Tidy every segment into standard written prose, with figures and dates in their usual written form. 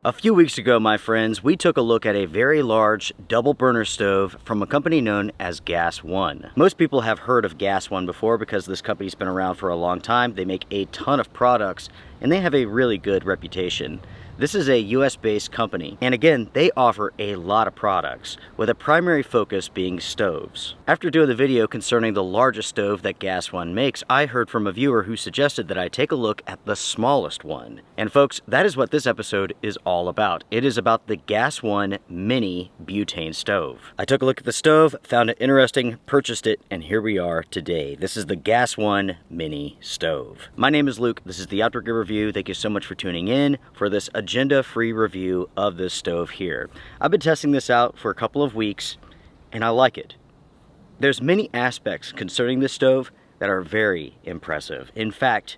A few weeks ago, my friends, we took a look at a very large double burner stove from a company known as GasOne. Most people have heard of GasOne before because this company's been around for a long time. They make a ton of products and they have a really good reputation. This is a US-based company, and again, they offer a lot of products, with a primary focus being stoves. After doing the video concerning the largest stove that GasOne makes, I heard from a viewer who suggested that I take a look at the smallest one. And folks, that is what this episode is all about. It is about the GasOne Mini Butane Stove. I took a look at the stove, found it interesting, purchased it, and here we are today. This is the GasOne Mini Stove. My name is Luke. This is the Outdoor Gear Review. Thank you so much for tuning in for this agenda-free review of this stove here. I've been testing this out for a couple of weeks and I like it. There's many aspects concerning this stove that are very impressive. In fact,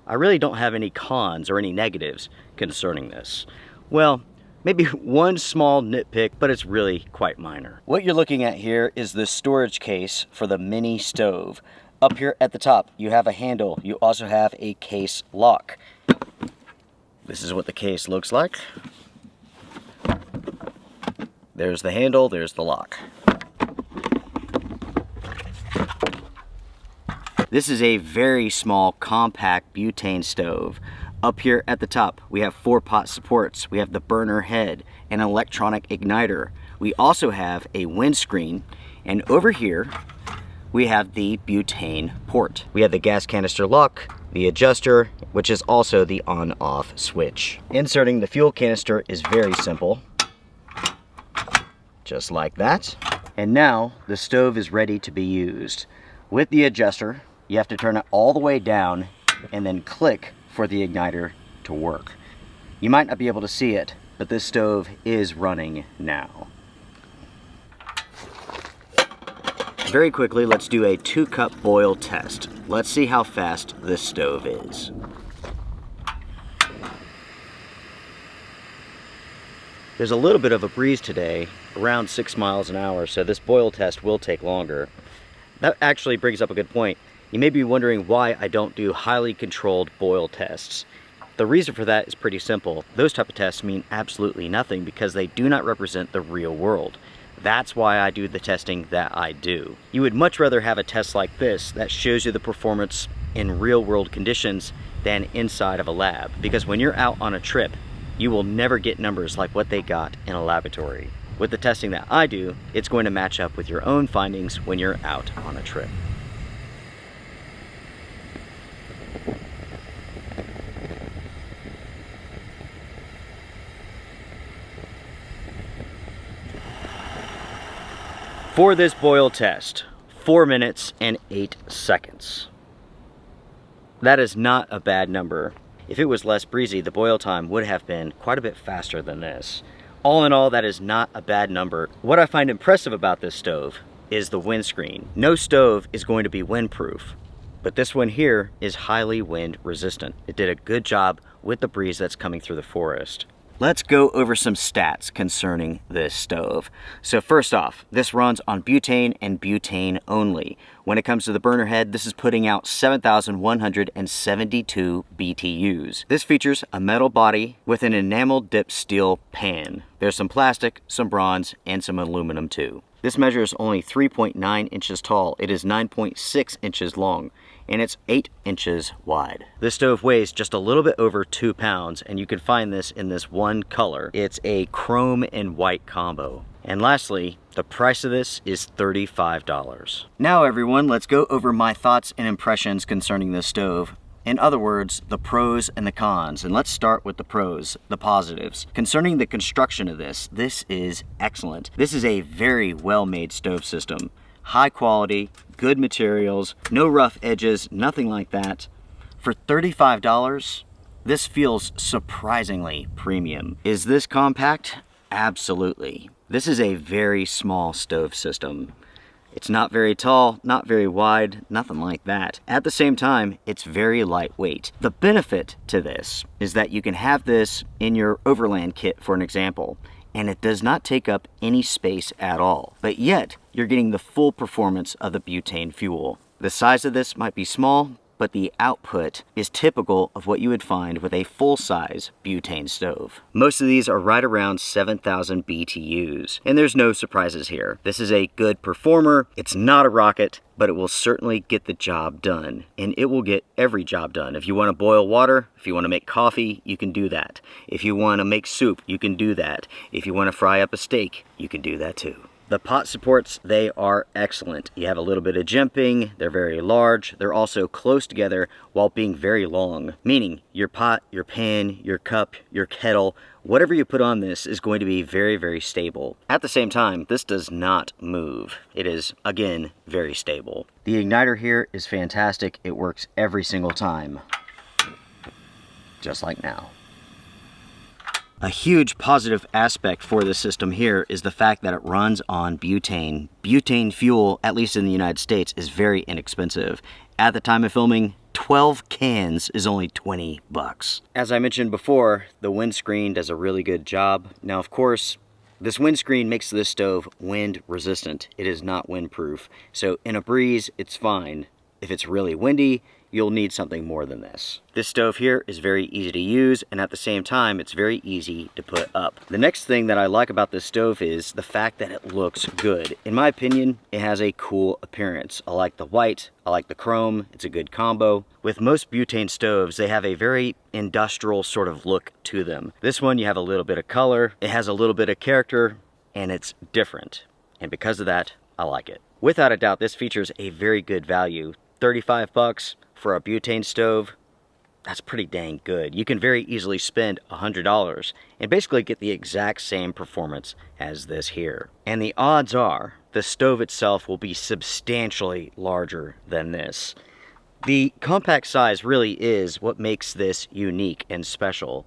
I really don't have any cons or any negatives concerning this. Well, maybe one small nitpick, but it's really quite minor. What you're looking at here is the storage case for the mini stove. Up here at the top, you have a handle. You also have a case lock. This is what the case looks like. There's the handle, there's the lock. This is a very small, compact butane stove. Up here at the top, we have 4-pot supports. We have the burner head, an electronic igniter. We also have a windscreen, and over here, we have the butane port. We have the gas canister lock, the adjuster, which is also the on-off switch. Inserting the fuel canister is very simple, just like that. And now the stove is ready to be used. With the adjuster, you have to turn it all the way down and then click for the igniter to work. You might not be able to see it, but this stove is running now. Very quickly, let's do a 2-cup boil test. Let's see how fast this stove is. There's a little bit of a breeze today, around 6 miles an hour, so this boil test will take longer. That actually brings up a good point. You may be wondering why I don't do highly controlled boil tests. The reason for that is pretty simple. Those type of tests mean absolutely nothing because they do not represent the real world. That's why I do the testing that I do. You would much rather have a test like this that shows you the performance in real world conditions than inside of a lab. Because when you're out on a trip, you will never get numbers like what they got in a laboratory. With the testing that I do, it's going to match up with your own findings when you're out on a trip. For this boil test, 4 minutes and 8 seconds. That is not a bad number. If it was less breezy, the boil time would have been quite a bit faster than this. All in all, that is not a bad number. What I find impressive about this stove is the windscreen. No stove is going to be windproof, but this one here is highly wind resistant. It did a good job with the breeze that's coming through the forest. Let's go over some stats concerning this stove. So first off, this runs on butane and butane only. When it comes to the burner head, this is putting out 7,172 BTUs. This features a metal body with an enamel dipped steel pan. There's some plastic, some bronze, and some aluminum too. This measures only 3.9 inches tall. It is 9.6 inches long, and it's 8 inches wide. This stove weighs just a little bit over 2 pounds, and you can find this in this one color. It's a chrome and white combo. And lastly, the price of this is $35. Now everyone, let's go over my thoughts and impressions concerning this stove. In other words, the pros and the cons. And let's start with the pros, the positives. Concerning the construction of this is excellent. This is a very well-made stove system. High quality, good materials, no rough edges, nothing like that. For $35, this feels surprisingly premium. Is this compact? Absolutely. This is a very small stove system. It's not very tall, not very wide, nothing like that. At the same time, it's very lightweight. The benefit to this is that you can have this in your overland kit, for an example, and it does not take up any space at all. But yet, you're getting the full performance of the butane fuel. The size of this might be small, but the output is typical of what you would find with a full-size butane stove. Most of these are right around 7,000 BTUs, and there's no surprises here. This is a good performer. It's not a rocket, but it will certainly get the job done, and it will get every job done. If you want to boil water, if you want to make coffee, you can do that. If you want to make soup, you can do that. If you want to fry up a steak, you can do that too. The pot supports, they are excellent. You have a little bit of jimping, they're very large, they're also close together while being very long, meaning your pot, your pan, your cup, your kettle, whatever you put on this is going to be very, very stable. At the same time, this does not move. It is, again, very stable. The igniter here is fantastic. It works every single time, just like now. A huge positive aspect for this system here is the fact that it runs on butane. Butane fuel, at least in the United States, is very inexpensive. At the time of filming, 12 cans is only 20 bucks. As I mentioned before, the windscreen does a really good job. Now, of course, this windscreen makes this stove wind resistant. It is not windproof. So in a breeze, it's fine. If it's really windy, you'll need something more than this. This stove here is very easy to use, and at the same time, it's very easy to put up. The next thing that I like about this stove is the fact that it looks good. In my opinion, it has a cool appearance. I like the white, I like the chrome, it's a good combo. With most butane stoves, they have a very industrial sort of look to them. This one, you have a little bit of color, it has a little bit of character, and it's different. And because of that, I like it. Without a doubt, this features a very good value. 35 bucks for a butane stove, that's pretty dang good. You can very easily spend $100 and basically get the exact same performance as this here. And the odds are the stove itself will be substantially larger than this. The compact size really is what makes this unique and special.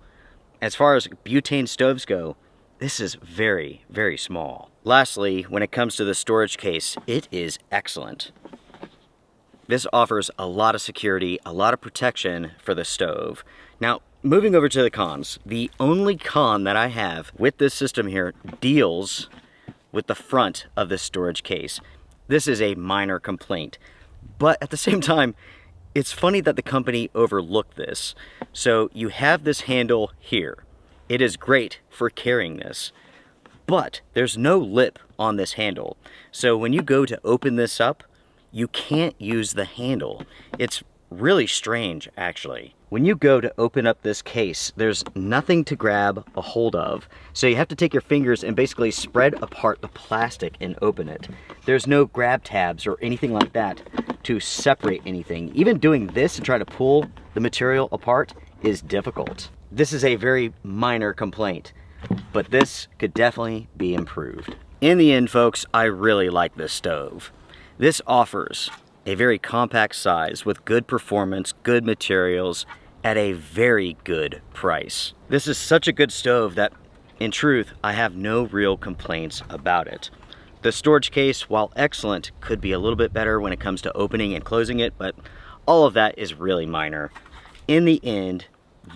As far as butane stoves go, this is very, very small. Lastly, when it comes to the storage case, it is excellent. This offers a lot of security, a lot of protection for the stove. Now, moving over to the cons. The only con that I have with this system here deals with the front of this storage case. This is a minor complaint, but at the same time, it's funny that the company overlooked this. So you have this handle here. It is great for carrying this, but there's no lip on this handle. So when you go to open this up, you can't use the handle. It's really strange, actually. When you go to open up this case, there's nothing to grab a hold of. So you have to take your fingers and basically spread apart the plastic and open it. There's no grab tabs or anything like that to separate anything. Even doing this to try to pull the material apart is difficult. This is a very minor complaint, but this could definitely be improved. In the end, folks, I really like this stove. This offers a very compact size with good performance, good materials, at a very good price. This is such a good stove that, in truth, I have no real complaints about it. The storage case, while excellent, could be a little bit better when it comes to opening and closing it, but all of that is really minor. In the end,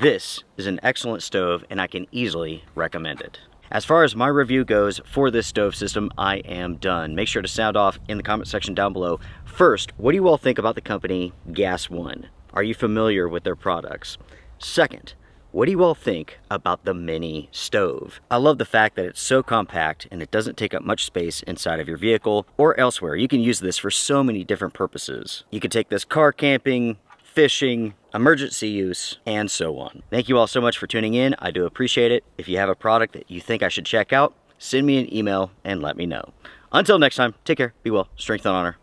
this is an excellent stove and I can easily recommend it. As far as my review goes for this stove system, I am done. Make sure to sound off in the comment section down below. First, what do you all think about the company GasOne? Are you familiar with their products? Second, what do you all think about the mini stove? I love the fact that it's so compact and it doesn't take up much space inside of your vehicle or elsewhere. You can use this for so many different purposes. You can take this car camping, fishing, emergency use, and so on. Thank you all so much for tuning in. I do appreciate it. If you have a product that you think I should check out, send me an email and let me know. Until next time, take care, be well, strength and honor.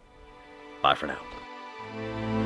Bye for now.